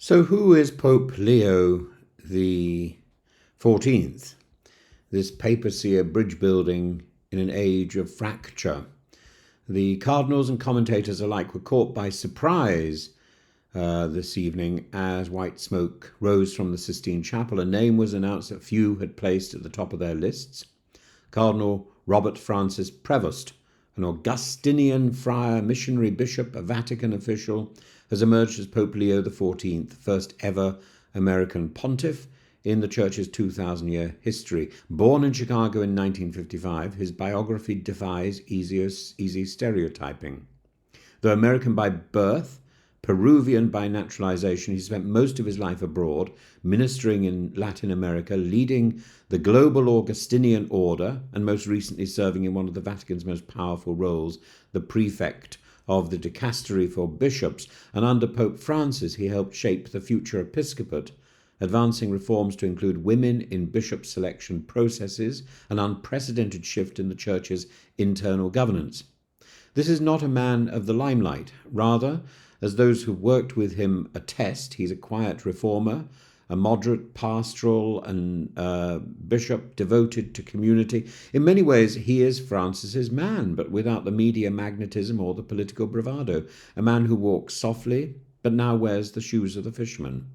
So who is Pope Leo the XIV? This papacy a bridge building in an age of fracture. The cardinals and commentators alike were caught by surprise this evening as white smoke rose from the Sistine Chapel. A name was announced that few had placed at the top of their lists. Cardinal Robert Francis Prevost, an Augustinian friar, missionary bishop, a Vatican official, has emerged as Pope Leo XIV, first ever American pontiff in the Church's 2,000-year history. Born in Chicago in 1955, his biography defies easy stereotyping. Though American by birth, Peruvian by naturalization, he spent most of his life abroad, ministering in Latin America, leading the global Augustinian order, and most recently serving in one of the Vatican's most powerful roles, the prefect of the dicastery for bishops. And under Pope Francis, he helped shape the future episcopate, advancing reforms to include women in bishop selection processes, an unprecedented shift in the Church's internal governance. This is not a man of the limelight. Rather, as those who worked with him attest, he's a quiet reformer, a moderate pastoral and bishop devoted to community. In many ways, he is Francis's man, but without the media magnetism or the political bravado. A man who walks softly, but now wears the shoes of the fisherman.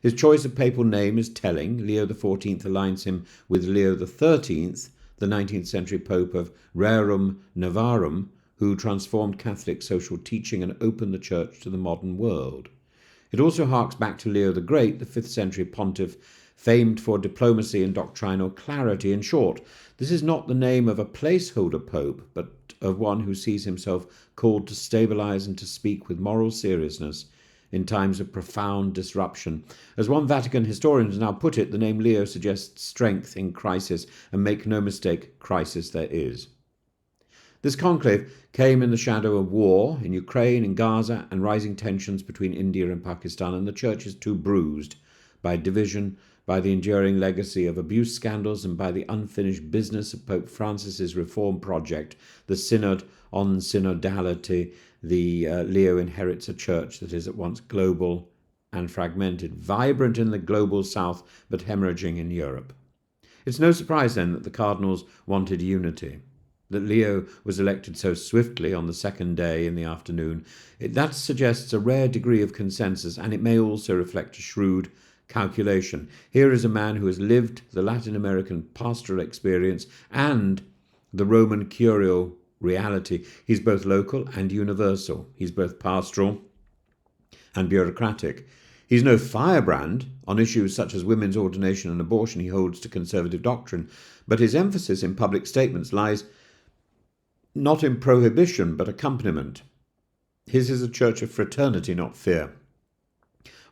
His choice of papal name is telling. Leo XIV aligns him with Leo XIII, the 19th century Pope of Rerum Novarum, who transformed Catholic social teaching and opened the Church to the modern world. It also harks back to Leo the Great, the 5th century pontiff, famed for diplomacy and doctrinal clarity. In short, this is not the name of a placeholder pope, but of one who sees himself called to stabilize and to speak with moral seriousness in times of profound disruption. As one Vatican historian has now put it, the name Leo suggests strength in crisis, and make no mistake, crisis there is. This conclave came in the shadow of war in Ukraine and Gaza and rising tensions between India and Pakistan, and the Church is too bruised by division, by the enduring legacy of abuse scandals, and by the unfinished business of Pope Francis's reform project, the Synod on Synodality. Leo inherits a church that is at once global and fragmented, vibrant in the global south, but hemorrhaging in Europe. It's no surprise then that the cardinals wanted unity. That Leo was elected so swiftly on the second day in the afternoon, that suggests a rare degree of consensus, and it may also reflect a shrewd calculation. Here is a man who has lived the Latin American pastoral experience and the Roman curial reality. He's both local and universal. He's both pastoral and bureaucratic. He's no firebrand. On issues such as women's ordination and abortion, he holds to conservative doctrine, but his emphasis in public statements lies not in prohibition, but accompaniment. His is a church of fraternity, not fear.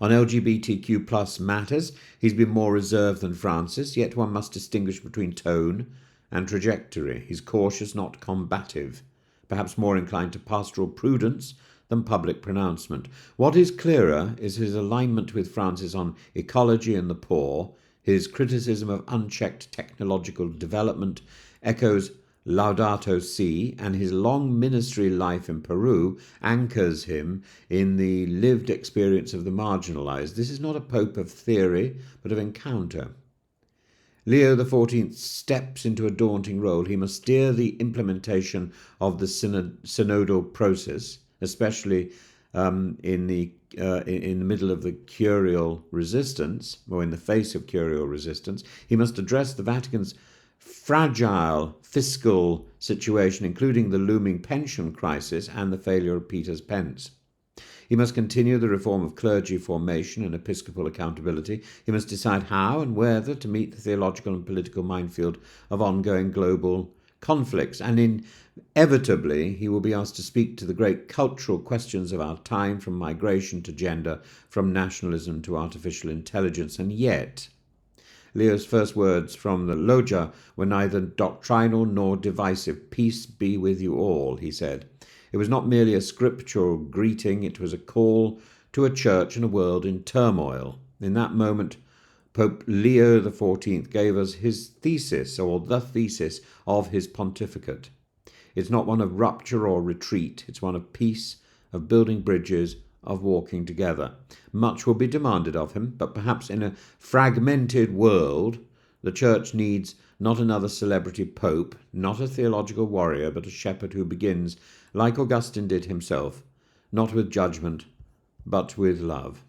On LGBTQ plus matters, he's been more reserved than Francis, yet one must distinguish between tone and trajectory. He's cautious, not combative, perhaps more inclined to pastoral prudence than public pronouncement. What is clearer is his alignment with Francis on ecology and the poor. His criticism of unchecked technological development echoes Laudato Si, and his long ministry life in Peru anchors him in the lived experience of the marginalized. This is not a pope of theory, but of encounter. Leo XIV steps into a daunting role. He must steer the implementation of the synodal process, especially in the middle of the curial resistance, or in the face of curial resistance. He must address the Vatican's fragile fiscal situation, including the looming pension crisis and the failure of Peter's pence. He must continue the reform of clergy formation and episcopal accountability. He must decide how and whether to meet the theological and political minefield of ongoing global conflicts. And inevitably, he will be asked to speak to the great cultural questions of our time, from migration to gender, from nationalism to artificial intelligence. And yet, Leo's first words from the loggia were neither doctrinal nor divisive. "Peace be with you all," he said. It was not merely a scriptural greeting, it was a call to a church and a world in turmoil. In that moment, Pope Leo XIV gave us his thesis, or the thesis of his pontificate. It's not one of rupture or retreat, it's one of peace, of building bridges, of walking together. Much will be demanded of him, but perhaps in a fragmented world, the Church needs not another celebrity pope, not a theological warrior, but a shepherd who begins, like Augustine did himself, not with judgment, but with love.